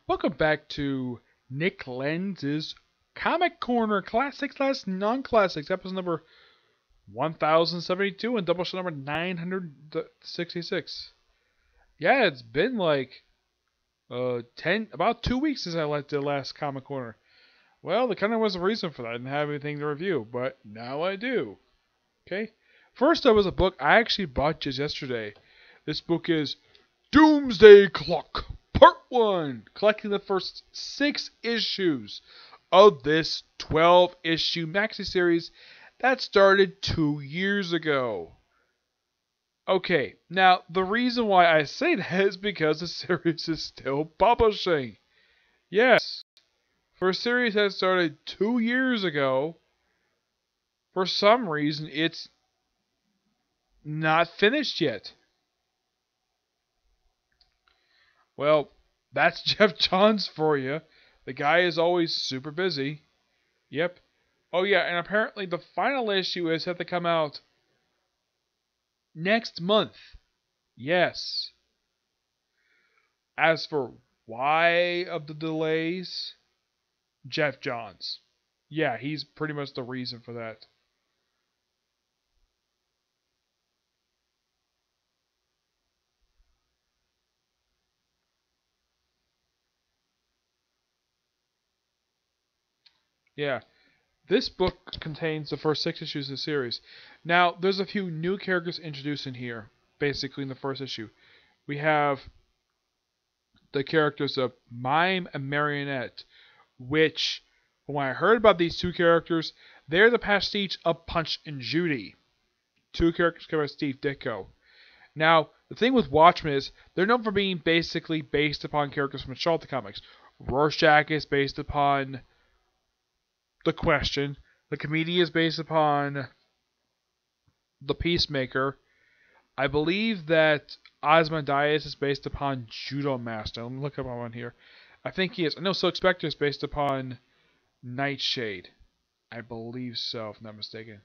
Welcome back to Nick Lenz's Comic Corner Classics / Non-Classics, episode number 1072 and Doubleshot number 966. Yeah, it's been like about 2 weeks since I did the last Comic Corner. Well, there kind of was a reason for that. I didn't have anything to review, but now I do. Okay? First up was a book I actually bought just yesterday. This book is Doomsday Clock, Part 1, collecting the first 6 issues of this 12-issue maxi series that started 2 years ago. Okay, now the reason why I say that is because the series is still publishing. Yes, for a series that started 2 years ago, for some reason it's not finished yet. Well, that's Jeff Johns for you. The guy is always super busy. Yep. Oh yeah, and apparently the final issue is set to come out next month. Yes. As for why of the delays, Jeff Johns. Yeah, he's pretty much the reason for that. Yeah. This book contains the first 6 issues of the series. Now, there's a few new characters introduced in here, basically in the first issue. We have the characters of Mime and Marionette, which, when I heard about these two characters, they're the pastiche of Punch and Judy. Two characters covered by Steve Ditko. Now, the thing with Watchmen is, they're known for being basically based upon characters from the Charlton comics. Rorschach is based upon The Question. The Comedian is based upon The Peacemaker. I believe that Ozymandias is based upon Judo Master. Let me look up on here. I think he is. I know Silk Spectre is based upon Nightshade. I believe so, if I'm not mistaken.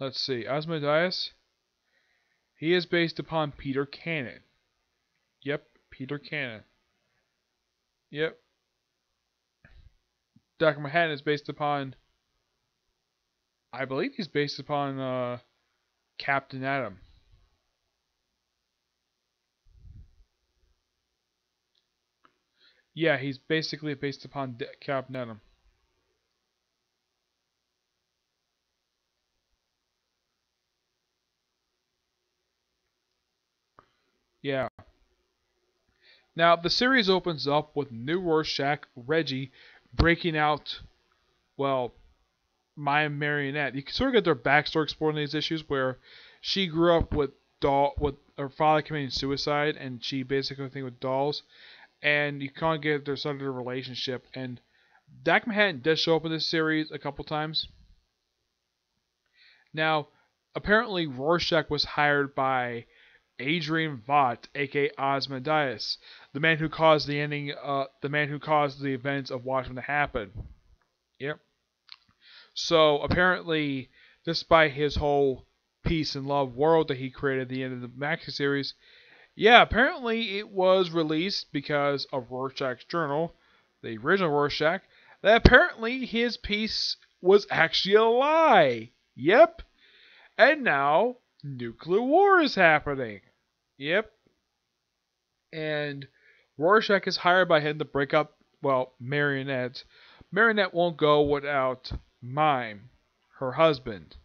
Let's see. Ozymandias. He is based upon Peter Cannon. Yep, Peter Cannon. Yep. Dr. Manhattan is based upon... I believe he's based upon Captain Atom. Yeah, he's basically based upon Captain Atom. Yeah. Now, the series opens up with new Rorschach, Reggie, breaking out, well, my Marionette. You can sort of get their backstory explored in these issues where she grew up with her father committing suicide, and she basically thing with dolls, and you kind of get their sort of relationship. And Doc Manhattan does show up in this series a couple times. Now, apparently Rorschach was hired by Adrian Vought, aka Ozymandias, the man who caused the events of Watchmen to happen. Yep. So apparently, despite his whole peace and love world that he created at the end of the Maxi series, yeah, apparently it was released because of Rorschach's journal, the original Rorschach, that apparently his piece was actually a lie. Yep. And now, nuclear war is happening. Yep. And Rorschach is hired by him to break up, well, Marionette. Marionette won't go without Mime, her husband.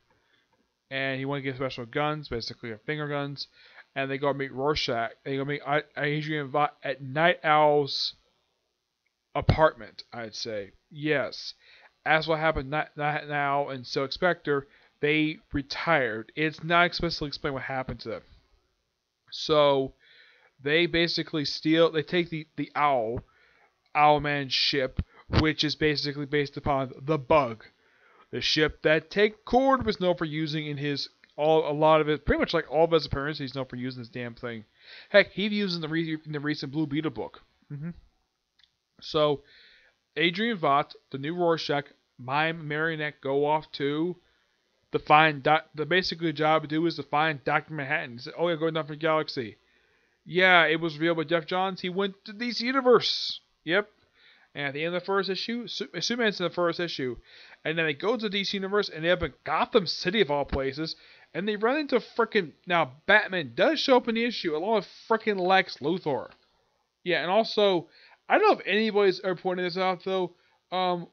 And he wants to get special guns, basically finger guns. And they go meet Rorschach. They go meet Adrian Vought at Night Owl's apartment, I'd say. Yes. As what happened now and Silk Spectre, they retired. It's not explicitly explained what happened to them. So they basically they take the Owlman's ship, which is basically based upon the Bug, the ship that Cord was known for using in a lot of it, pretty much like all of his appearances. He's known for using this damn thing. Heck, he used in the recent Blue Beetle book. So Adrian Vought, the new Rorschach, Mime, Marionette go off to The basically job to do is to find Dr. Manhattan. He said, "Oh, yeah, go to Different Galaxy." Yeah, it was revealed by Jeff Johns. He went to DC Universe. Yep. And at the end of the first issue, Superman's in the first issue, and then they go to DC Universe and they up in Gotham City of all places, and they run into frickin' now Batman does show up in the issue along with frickin' Lex Luthor. Yeah, and also I don't know if anybody's ever pointed this out though.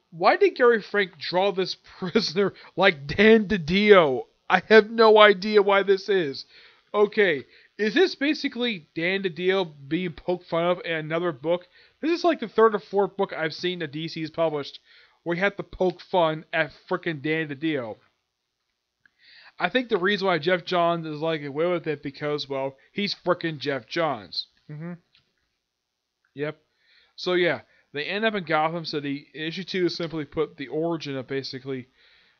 Why did Gary Frank draw this prisoner like Dan DiDio? I have no idea why this is. Okay, is this basically Dan DiDio being poked fun of in another book? This is like the third or fourth book I've seen that DC's published where he had to poke fun at frickin' Dan DiDio. I think the reason why Jeff Johns is like away with it because, well, he's frickin' Jeff Johns. Yep. So yeah, they end up in Gotham City. Issue 2 is simply put the origin of basically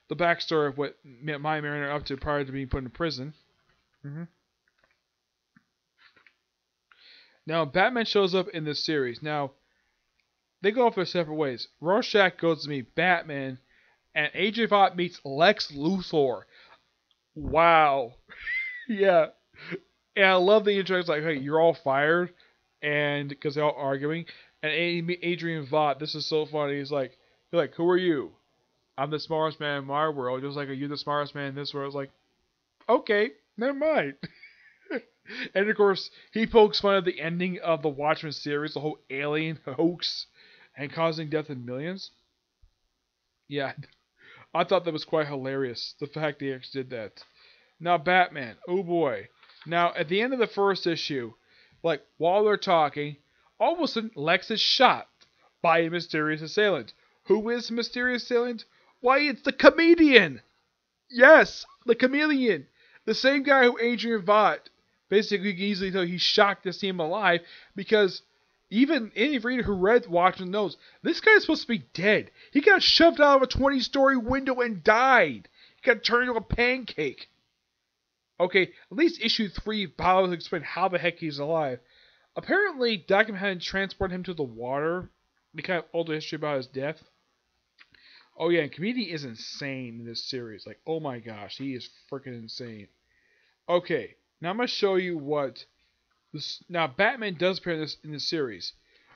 the backstory of what My Mariner up to prior to being put in prison. Now, Batman shows up in this series. Now, they go off their separate ways. Rorschach goes to meet Batman, and Adrian Vought meets Lex Luthor. Wow. Yeah. And I love the intro. It's like, hey, you're all fired, and because they're all arguing. And Adrian Vought, this is so funny. He's like, who are you? I'm the smartest man in my world. Just like, are you the smartest man in this world? I was like, okay, never mind. And of course, he pokes fun at the ending of the Watchmen series, the whole alien hoax, and causing death in millions. Yeah, I thought that was quite hilarious, the fact he actually did that. Now, Batman, oh boy. Now, at the end of the first issue, like, while they're talking, all of a sudden, Lex is shot by a mysterious assailant. Who is the mysterious assailant? Why, it's the comedian! Yes, the chameleon! The same guy who Adrian Vought. Basically, you can easily tell he's shocked to see him alive because even any reader who read Watchmen knows this guy's supposed to be dead. He got shoved out of a 20-story window and died. He got turned into a pancake. Okay, at least issue 3 bothers to explain how the heck he's alive. Apparently, Dr. Manhattan transported him to the water. They kind of told the history about his death. Oh yeah, and Comedian is insane in this series. Like, oh my gosh, he is freaking insane. Okay. Now I'm going to show you what this. Now Batman does appear in this series,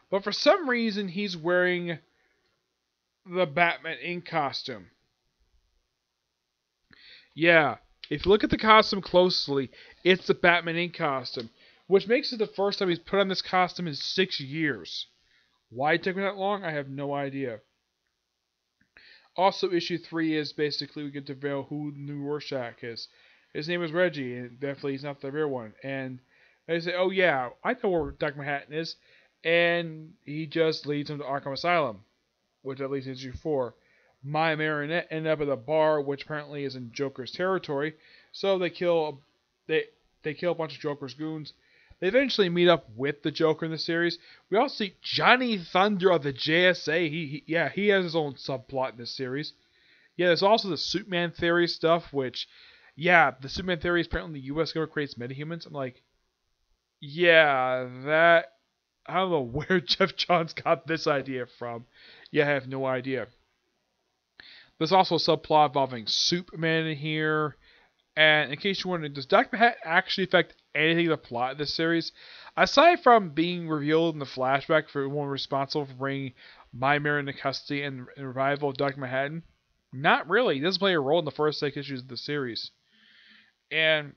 but for some reason he's wearing the Batman Inc. costume. Yeah, if you look at the costume closely, it's the Batman Inc. costume, which makes it the first time he's put on this costume in 6 years. Why it took him that long, I have no idea. Also, issue 3 is basically we get to reveal who the new Rorschach is. His name is Reggie, and definitely he's not the real one. And they say, oh yeah, I know where Dr. Manhattan is. And he just leads him to Arkham Asylum, which at least is issue 4. My Marionette ended up at a bar, which apparently is in Joker's territory. So they kill a bunch of Joker's goons. They eventually meet up with the Joker in the series. We also see Johnny Thunder of the JSA. He has his own subplot in this series. Yeah, there's also the Superman theory stuff, which... Yeah, the Superman theory is apparently the U.S. government creates metahumans. I'm like, yeah, that... I don't know where Jeff Johns got this idea from. Yeah, I have no idea. There's also a subplot involving Superman in here. And in case you're wondering, does Dr. Manhattan actually affect anything in the plot of this series? Aside from being revealed in the flashback for one responsible for bringing My Mirror into custody and the revival of Dr. Manhattan, not really. He doesn't play a role in the first 6 issues of the series. And,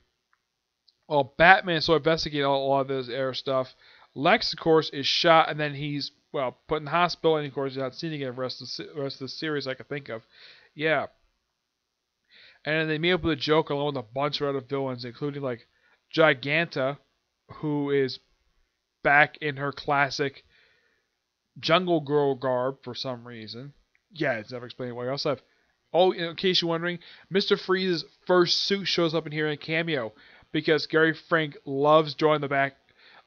well, Batman is so investigating all of this air stuff. Lex, of course, is shot and then he's, well, put in the hospital and, of course, he's not seen again the rest of the series I can think of. Yeah. And then they meet up with the Joker along with a bunch of other villains, including, like, Giganta, who is back in her classic Jungle Girl garb for some reason. Yeah, it's never explained why. I also have... Oh, in case you're wondering, Mr. Freeze's first suit shows up in here in a cameo because Gary Frank loves drawing the back.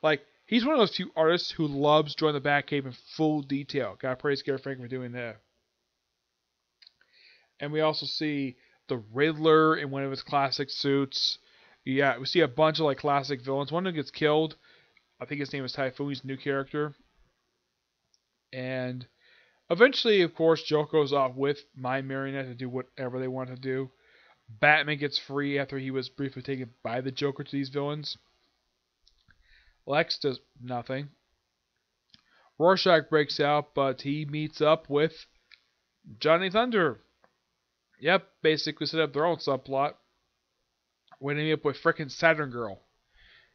Like, he's one of those few artists who loves drawing the Batcave in full detail. Gotta praise Gary Frank for doing that. And we also see the Riddler in one of his classic suits. Yeah, we see a bunch of like classic villains. One of them gets killed. I think his name is Typhoon. He's a new character. And... eventually, of course, Joker goes off with My Marionette to do whatever they want to do. Batman gets free after he was briefly taken by the Joker to these villains. Lex does nothing. Rorschach breaks out, but he meets up with Johnny Thunder. Yep, basically set up their own subplot. When they meet up with frickin' Saturn Girl.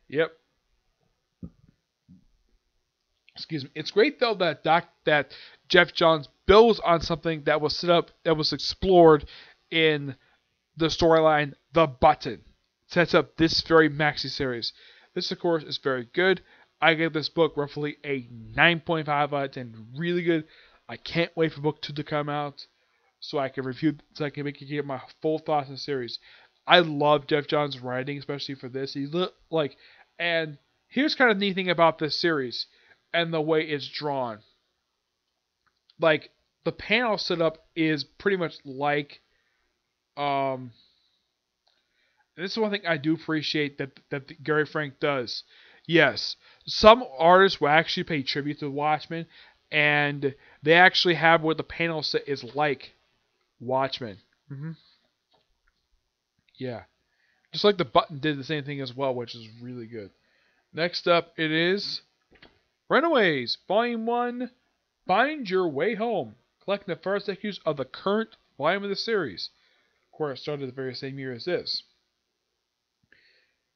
Yep. Excuse me. It's great though that Jeff Johns builds on something that was set up, that was explored in the storyline The Button. Sets up this very maxi series. This, of course, is very good. I gave this book roughly a 9.5 out of 10. Really good. I can't wait for book 2 to come out so I can review, so I can get my full thoughts on the series. I love Jeff Johns' writing, especially for this. And here's kind of the neat thing about this series and the way it's drawn. Like, the panel setup is pretty much like, this is one thing I do appreciate that Gary Frank does. Yes, some artists will actually pay tribute to Watchmen, and they actually have what the panel set is like Watchmen. Yeah. Just like The Button did the same thing as well, which is really good. Next up, it is Runaways, Volume 1, Find Your Way Home, collecting the first issues of the current volume of the series. Of course, it started the very same year as this.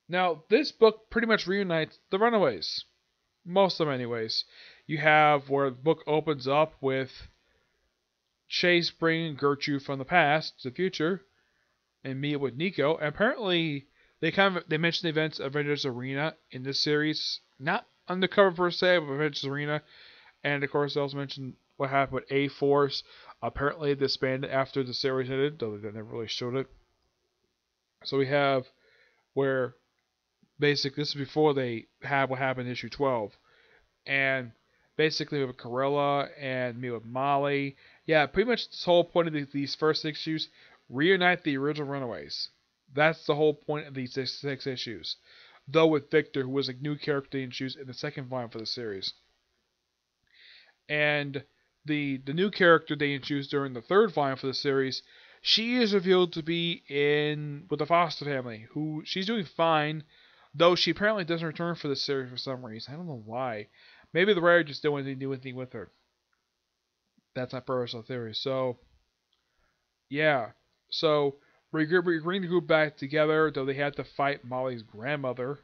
Now, this book pretty much reunites the Runaways. Most of them, anyways. You have where the book opens up with Chase bringing Gertrude from the past to the future and meet with Nico. And apparently, they mention the events of Avengers Arena in this series. Not undercover per se, but Avengers Arena. And of course, they also mentioned what happened with A-Force. Apparently, disbanded after the series ended, though they never really showed it. So we have where basically this is before they had what happened in issue 12. And basically with Corella and me with Molly. Yeah, pretty much the whole point of these first 6 issues, reunite the original Runaways. That's the whole point of these 6 issues. Though with Victor, who was a new character they introduced in the second volume for the series. And the new character they introduced during the third volume for the series, she is revealed to be with the Foster family, who she's doing fine, though she apparently doesn't return for the series for some reason. I don't know why. Maybe the writer just didn't want to do anything with her. That's my personal theory. So, yeah. So, we bring the group back together, though they had to fight Molly's grandmother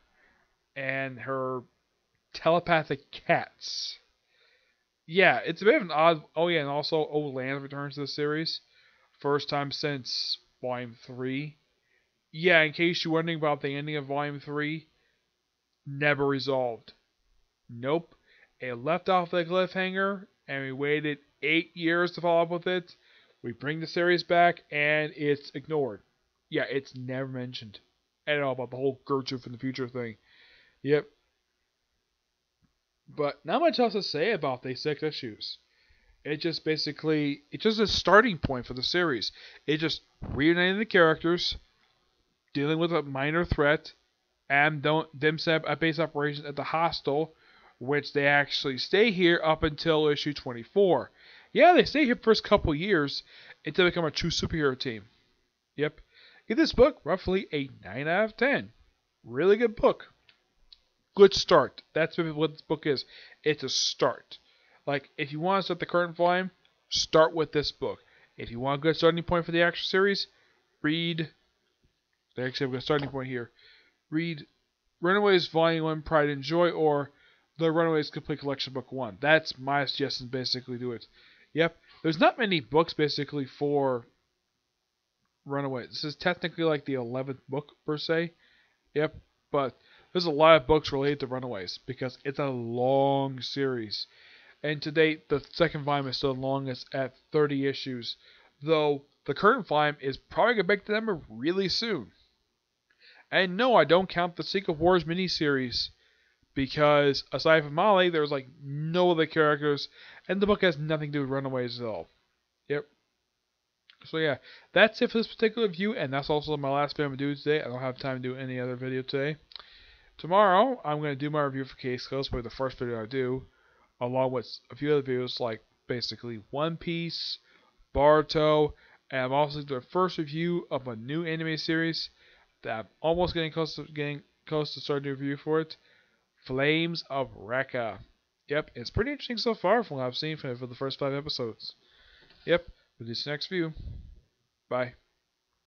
and her telepathic cats. Yeah, it's a bit of an odd... Oh, yeah, and also Lenz returns to the series. First time since Volume 3. Yeah, in case you're wondering about the ending of Volume 3, never resolved. Nope. It left off the cliffhanger, and we waited 8 years to follow up with it. We bring the series back, and it's ignored. Yeah, it's never mentioned at all about the whole Gertrude from the future thing. Yep. But not much else to say about these 6 issues. It's just a starting point for the series. It just reuniting the characters, dealing with a minor threat, and them set up a base operation at the hostel, which they actually stay here up until issue 24. Yeah, they stay here for the first couple years until they become a true superhero team. Yep. Give this book roughly a 9 out of 10. Really good book. Good start. That's what this book is. It's a start. Like, if you want to start the current volume, start with this book. If you want a good starting point for the actual series, read... They actually have a good starting point here. Read Runaways Volume 1, Pride and Joy, or The Runaways Complete Collection Book 1. That's my suggestion, basically, do it. Yep. There's not many books, basically, for Runaways. This is technically like the 11th book, per se. Yep. But there's a lot of books related to Runaways, because it's a long series. And to date, the second volume is still the longest at 30 issues. Though, the current volume is probably going to break the number really soon. And no, I don't count the Secret Wars miniseries, because aside from Molly, there's like no other characters, and the book has nothing to do with Runaways at all. Yep. So yeah, that's it for this particular review, and that's also my last video I'm going to do today. I don't have time to do any other video today. Tomorrow, I'm going to do my review for Case Closed, probably the first video I do, along with a few other videos like basically One Piece, Boruto, And I'm also doing the first review of a new anime series that I'm almost getting close to starting a review for it. Flames of Recca. Yep, it's pretty interesting so far from what I've seen for the first 5 episodes. Yep, we'll do this next view. Bye.